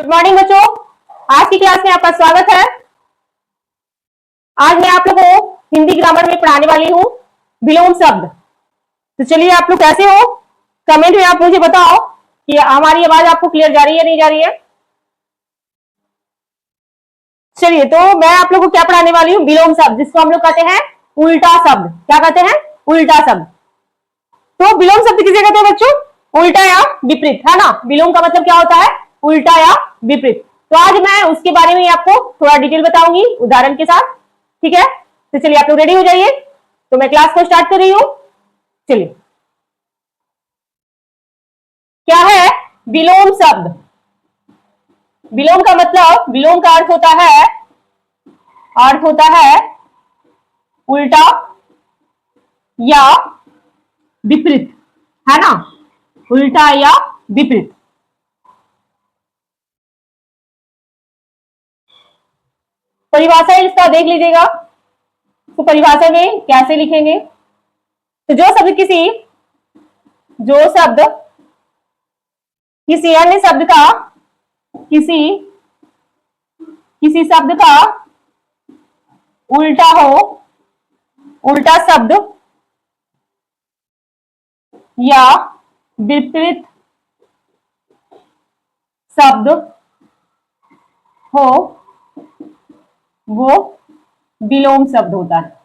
Good morning बच्चों, आज की क्लास में आपका स्वागत है। आज मैं आप लोगों को हिंदी ग्रामर में पढ़ाने वाली हूँ विलोम शब्द। तो चलिए, आप लोग कैसे हो? कमेंट में आप मुझे बताओ कि हमारी आवाज आपको क्लियर जा रही है नहीं जा रही है। चलिए, तो मैं आप लोगों को क्या पढ़ाने वाली हूँ? विलोम शब्द, जिसको हम लोग कहते हैं उल्टा शब्द। क्या कहते हैं? उल्टा शब्द। तो विलोम शब्द किसे कहते हैं बच्चों? उल्टा या विपरीत, है ना। विलोम का मतलब क्या होता है? उल्टा या विपरीत। तो आज मैं उसके बारे में आपको थोड़ा डिटेल बताऊंगी उदाहरण के साथ। ठीक है, तो चलिए आप लोग रेडी हो जाइए। तो मैं क्लास को स्टार्ट कर रही हूं। चलिए, क्या है विलोम शब्द? विलोम का मतलब, विलोम का अर्थ होता है उल्टा या विपरीत, है ना। उल्टा या विपरीत। परिभाषा इसका देख लीजिएगा। तो परिभाषा में कैसे लिखेंगे? तो जो शब्द किसी अन्य शब्द का किसी शब्द का उल्टा हो, उल्टा शब्द या विपरीत शब्द हो, वो विलोम शब्द होता है।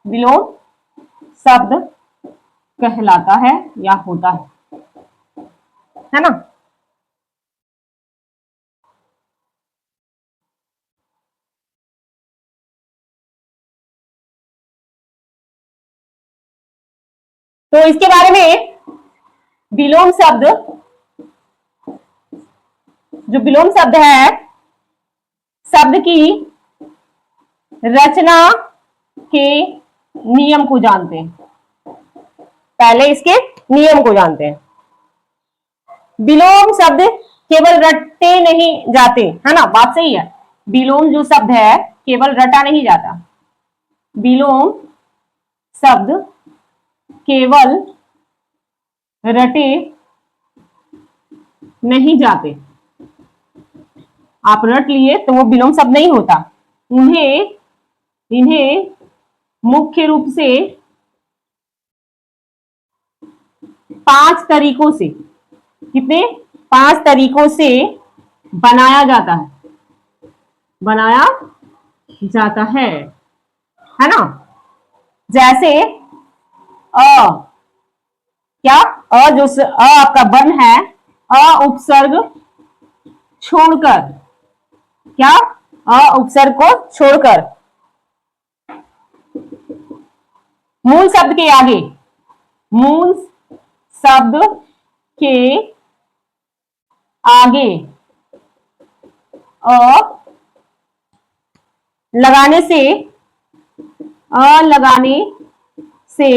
विलोम शब्द कहलाता है या होता है ना। तो इसके बारे में, विलोम शब्द, जो विलोम शब्द है, शब्द की रचना के नियम को जानते हैं। पहले इसके नियम को जानते हैं। विलोम शब्द केवल रटे नहीं जाते, है ना। बात सही है। विलोम जो शब्द है केवल रटा नहीं जाता। विलोम शब्द केवल रटे नहीं जाते। आप रट लिए तो वो विलोम शब्द नहीं होता। इन्हें मुख्य रूप से 5 तरीकों से, कितने? 5 तरीकों से बनाया जाता है ना। जैसे क्या जो आपका वर्ण है, उपसर्ग छोड़कर, क्या? उपसर्ग को छोड़कर मूल शब्द के आगे, मूल शब्द के आगे लगाने से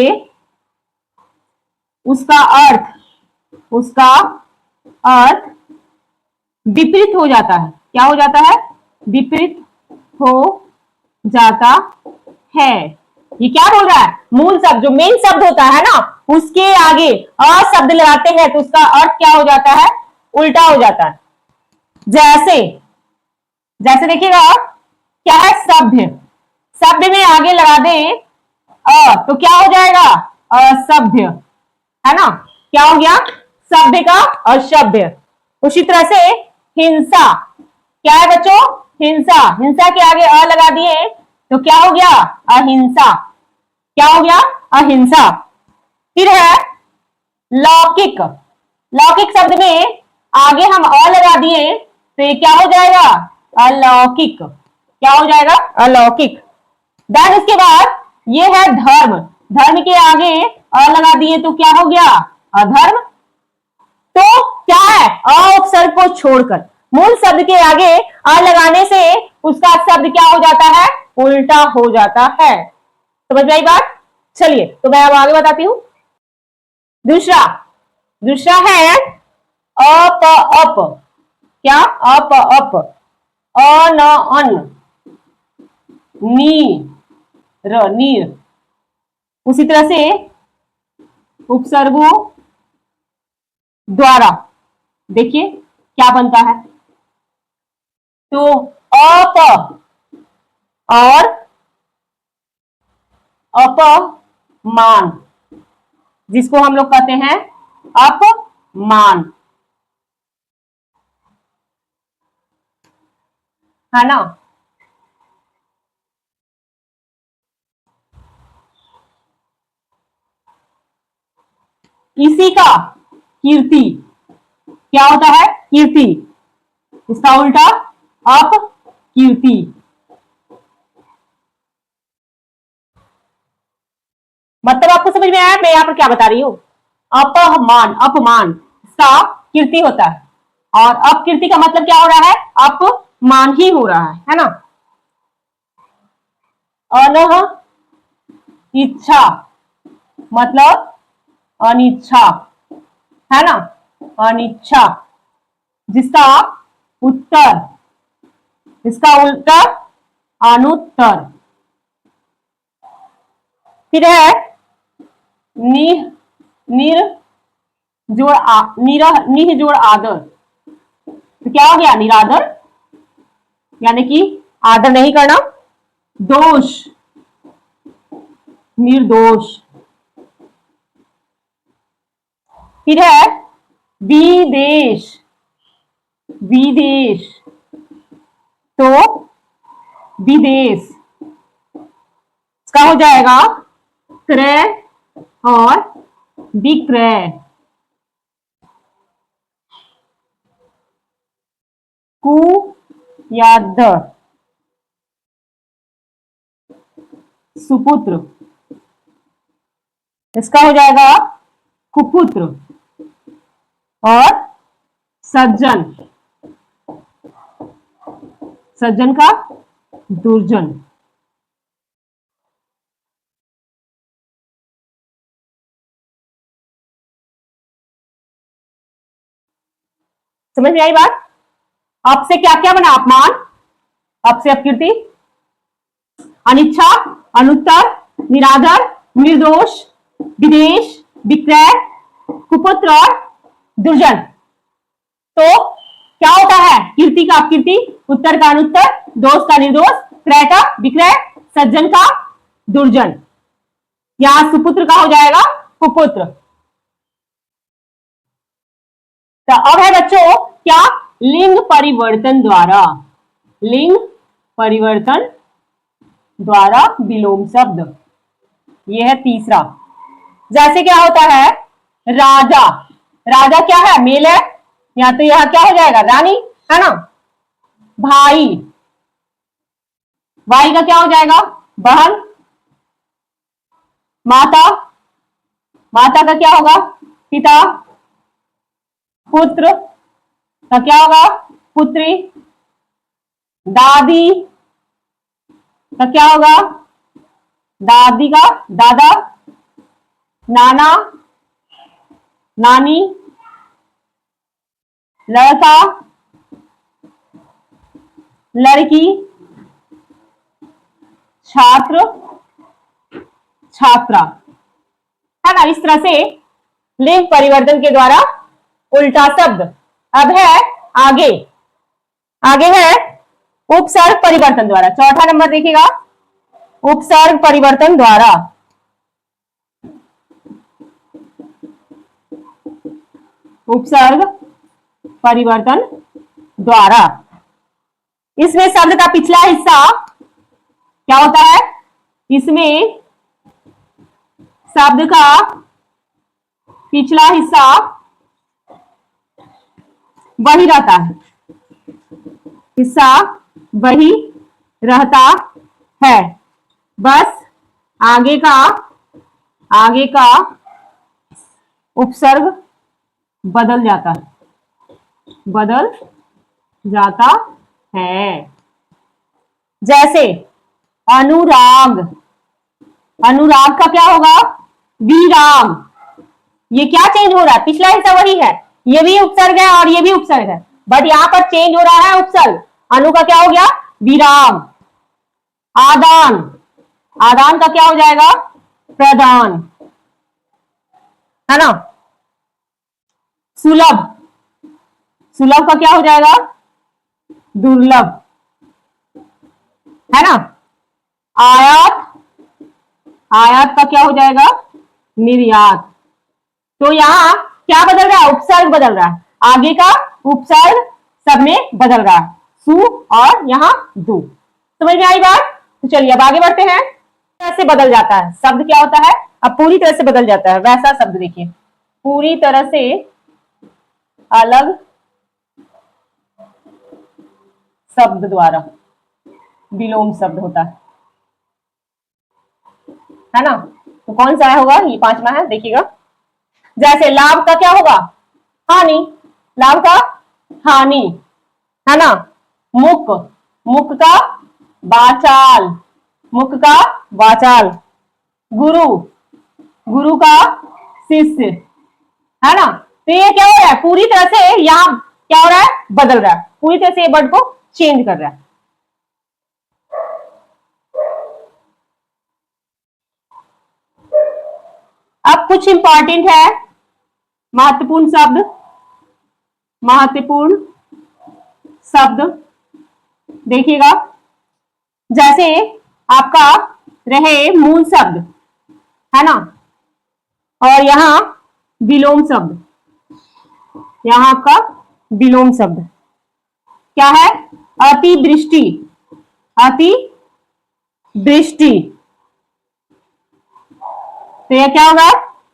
उसका अर्थ विपरीत हो जाता है। क्या हो जाता है? विपरीत हो जाता है। ये क्या बोल रहा है? मूल शब्द, जो मेन शब्द होता है ना, उसके आगे शब्द लगाते हैं तो उसका अर्थ क्या हो जाता है? उल्टा हो जाता है। जैसे देखिएगा, क्या है? शब्द में आगे लगा दें तो क्या हो जाएगा? असभ्य, है ना। क्या हो गया? सभ्य का असभ्य। उसी तरह से हिंसा, क्या है बच्चों? हिंसा के आगे लगा दिए तो क्या हो गया? अहिंसा। क्या हो गया? अहिंसा। फिर है लौकिक। लौकिक शब्द में आगे हम लगा दिए तो ये क्या हो जाएगा? अलौकिक। क्या हो जाएगा? अलौकिक। देन उसके बाद ये है धर्म। धर्म के आगे लगा दिए तो क्या हो गया? अधर्म। तो क्या है? उपसर्ग को छोड़कर मूल शब्द के आगे लगाने से उसका शब्द क्या हो जाता है? उल्टा हो जाता है। समझ में आई बात? चलिए, तो मैं अब आगे बताती हूं। दूसरा है अप अप। क्या? अप अप। अन अन। नीर। उसी तरह से उपसर्गों द्वारा, देखिए क्या बनता है। तो अप और अपमान, जिसको हम लोग कहते हैं अपमान, है ना। इसी का कीर्ति क्या होता है? कीर्ति। इसका उल्टा अपकीर्ति। मतलब आपको समझ में आया मैं यहां पर क्या बता रही हूं? अपमान, अपमान इसका कीर्ति होता है, और अपकीर्ति का मतलब क्या हो रहा है? अपमान ही हो रहा है ना। अनह इच्छा मतलब अनिच्छा, है ना, अनिच्छा, जिसका उत्तर, इसका उल्टा अनुत्तर। फिर है निह, निर जोड़ निरह, निह जोड़ आदर। तो क्या हो गया? निरादर, यानी कि आदर नहीं करना। दोष, निर्दोष। फिर है विदेश, विदेश तो विदेश, इसका हो जाएगा क्रय और विक्रय। कु या द, सुपुत्र, इसका हो जाएगा कुपुत्र। और सज्जन, सज्जन का दुर्जन। समझ में आई बात? आपसे क्या क्या बना? अपमान, आपसे अपकीर्ति, अनिच्छा, अनुत्तर, निरादर, निर्दोष, विदेश, विक्रय, कुपुत्र और दुर्जन। तो क्या होता है? कीर्ति का अपकीर्ति, उत्तर का अनुत्तर, दोष का निर्दोष, क्रय का विक्रय, सज्जन का दुर्जन। यहां सुपुत्र का हो जाएगा कुपुत्र। तो अब है बच्चों क्या? लिंग परिवर्तन द्वारा, लिंग परिवर्तन द्वारा विलोम शब्द, यह है तीसरा। जैसे क्या होता है? राजा, राजा क्या है? मेल है, या तो यह क्या हो जाएगा? रानी, है ना। भाई, भाई का क्या हो जाएगा? बहन। माता, माता का क्या होगा? पिता। पुत्र का क्या होगा? पुत्री। दादी का क्या होगा? दादी का दादा। नाना, नानी। लड़का, लड़की। छात्र, छात्रा, है ना। इस तरह से लिंग परिवर्तन के द्वारा उल्टा शब्द। अब है आगे, आगे है उपसर्ग परिवर्तन द्वारा। चौथा नंबर देखिएगा, उपसर्ग परिवर्तन द्वारा। उपसर्ग परिवर्तन द्वारा, इसमें शब्द का पिछला हिस्सा क्या होता है? इसमें शब्द का पिछला हिस्सा वही रहता है, हिस्सा वही रहता है, बस आगे का उपसर्ग बदल जाता है, बदल जाता है। जैसे अनुराग, अनुराग का क्या होगा? विराग। ये क्या चेंज हो रहा है? पिछला हिस्सा वही है, ये भी उपसर्ग है और ये भी उपसर्ग है, बट यहां पर चेंज हो रहा है उपसर्ग। अनु का क्या हो गया? विराग। आदान, आदान का क्या हो जाएगा? प्रदान, है ना। सुलभ, सुलभ का क्या हो जाएगा? दुर्लभ, है ना। आयात, आयात का क्या हो जाएगा, निर्यात। तो यहाँ क्या बदल रहा है, उपसर्ग बदल रहा है, आगे का उपसर्ग सब में बदल रहा है, सु और यहाँ दु। समझ में आई बात। तो चलिए अब आगे बढ़ते हैं। कैसे बदल जाता है शब्द, क्या होता है, अब पूरी तरह से बदल जाता है वैसा शब्द देखिए, पूरी तरह से अलग शब्द द्वारा विलोम शब्द होता है ना। तो कौन सा होगा, ये पांचवा है, देखिएगा। जैसे लाभ का क्या होगा, हानि, लाभ का हानि, है ना। मुक, मुक का वाचाल, मुक का वाचाल। गुरु, गुरु का शिष्य, है ना। तो ये क्या हो रहा है, पूरी तरह से यहाँ क्या हो रहा है, बदल रहा है, पूरी तरह से ये वर्ड को चेंज कर रहा है। अब कुछ इंपॉर्टेंट है, महत्वपूर्ण शब्द, महत्वपूर्ण शब्द देखिएगा। जैसे आपका रहे मूल शब्द, है ना, और यहां विलोम शब्द, यहां आपका विलोम शब्द क्या है, अतिवृष्टि, अति दृष्टि। तो यह क्या होगा,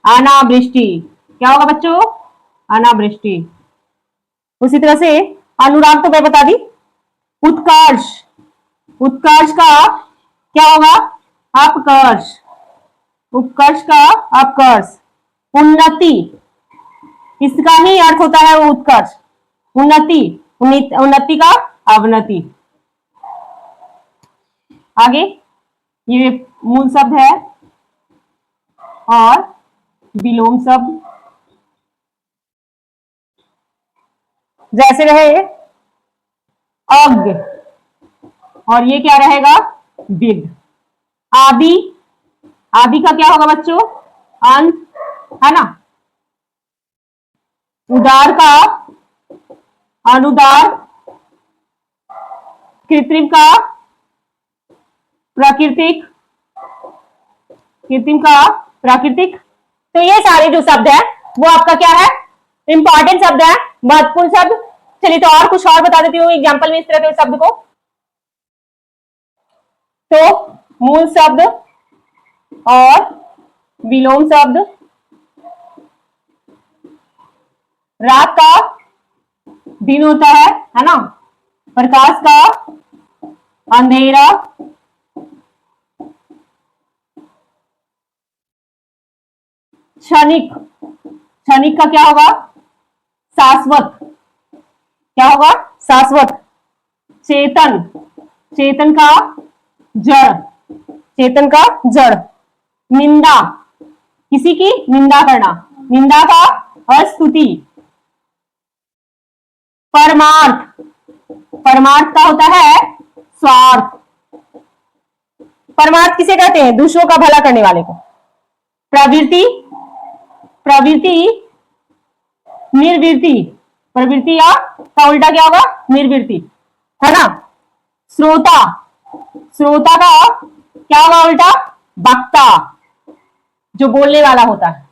अनावृष्टि। क्या होगा बच्चों, अनावृष्टि। उसी तरह से अनुराग तो मैं बता दी। उत्कर्ष, उत्कर्ष का क्या होगा, अपकर्ष, उत्कर्ष का अपकर्ष। उन्नति, इसका ही अर्थ होता है वो उत्कर्ष, उन्नति, उन्नति का अवनति। आगे ये मूल शब्द है और विलोम शब्द। जैसे रहे अज्ञ, और ये क्या रहेगा, विद। आदि, आदि का क्या होगा बच्चों, अंत, है ना। उदार का अनुदार, कृत्रिम का प्राकृतिक, कृत्रिम का प्राकृतिक। तो ये सारे जो शब्द है वो आपका क्या है, इंपॉर्टेंट शब्द है, महत्वपूर्ण शब्द। चलिए तो और कुछ और बता देती हूँ एग्जाम्पल में इस तरह के शब्द को। तो मूल शब्द और विलोम शब्द। रात का दिन होता है ना। प्रकाश का अंधेरा। क्षणिक, क्षणिक का क्या होगा, शाश्वत, क्या होगा, शाश्वत। चेतन, चेतन का जड़, चेतन का जड़। निंदा, किसी की निंदा करना, निंदा का स्तुति। परमार्थ, परमार्थ का होता है स्वार्थ। परमार्थ किसे कहते हैं, दूसरों का भला करने वाले को। प्रवृत्ति, प्रवृत्ति निर्वृत्ति, प्रवृत्ति या का उल्टा क्या होगा, निर्वृत्ति, है ना। श्रोता, श्रोता का क्या होगा उल्टा, वक्ता, जो बोलने वाला होता है।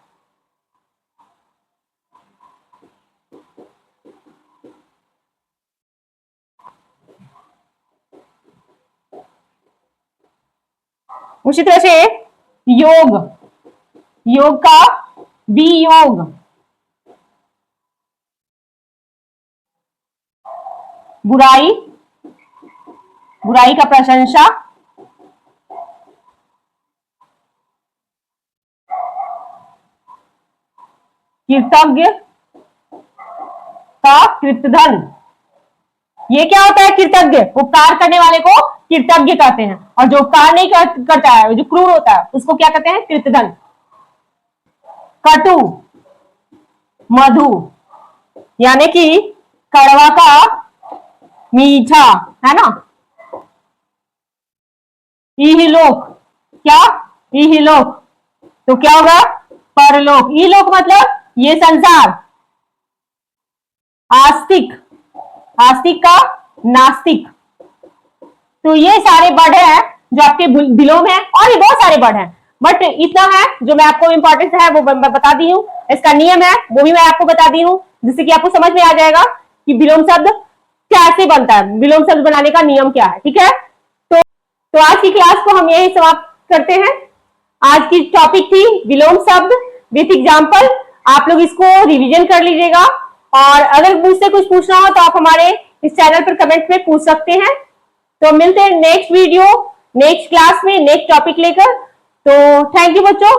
उसी तरह से योग, योग का वियोग। बुराई, बुराई का प्रशंसा। कृतज्ञ का कृतधन। ये क्या होता है, कृतज्ञ, उपकार करने वाले को कृतज्ञ कहते हैं, और जो उपकार नहीं करता है, जो क्रूर होता है, उसको क्या कहते हैं, कृतधन। कटु, मधु, यानी कि कड़वा का मीठा, है ना। इहलोक, क्या, इहलोक, तो क्या होगा, परलोक। इहलोक मतलब ये संसार। आस्तिक, आस्तिक का नास्तिक। तो ये सारे वर्ड है जो आपके विलोम है, और ये बहुत सारे वर्ड हैं, बट इतना है जो मैं आपको इंपॉर्टेंस है वो मैं बता दी हूँ। इसका नियम है वो भी मैं आपको बता दी हूँ, जिससे कि आपको समझ में आ जाएगा कि विलोम शब्द कैसे बनता है, विलोम शब्द बनाने का नियम क्या है। ठीक है, तो आज की क्लास को हम यही समाप्त करते हैं। आज की टॉपिक थी विलोम शब्द विथ एग्जाम्पल। आप लोग इसको रिवीजन कर लीजिएगा, और अगर मुझसे कुछ पूछना हो तो आप हमारे इस चैनल पर कमेंट में पूछ सकते हैं। तो मिलते हैं नेक्स्ट वीडियो, नेक्स्ट क्लास में, नेक्स्ट टॉपिक लेकर। तो थैंक यू बच्चों।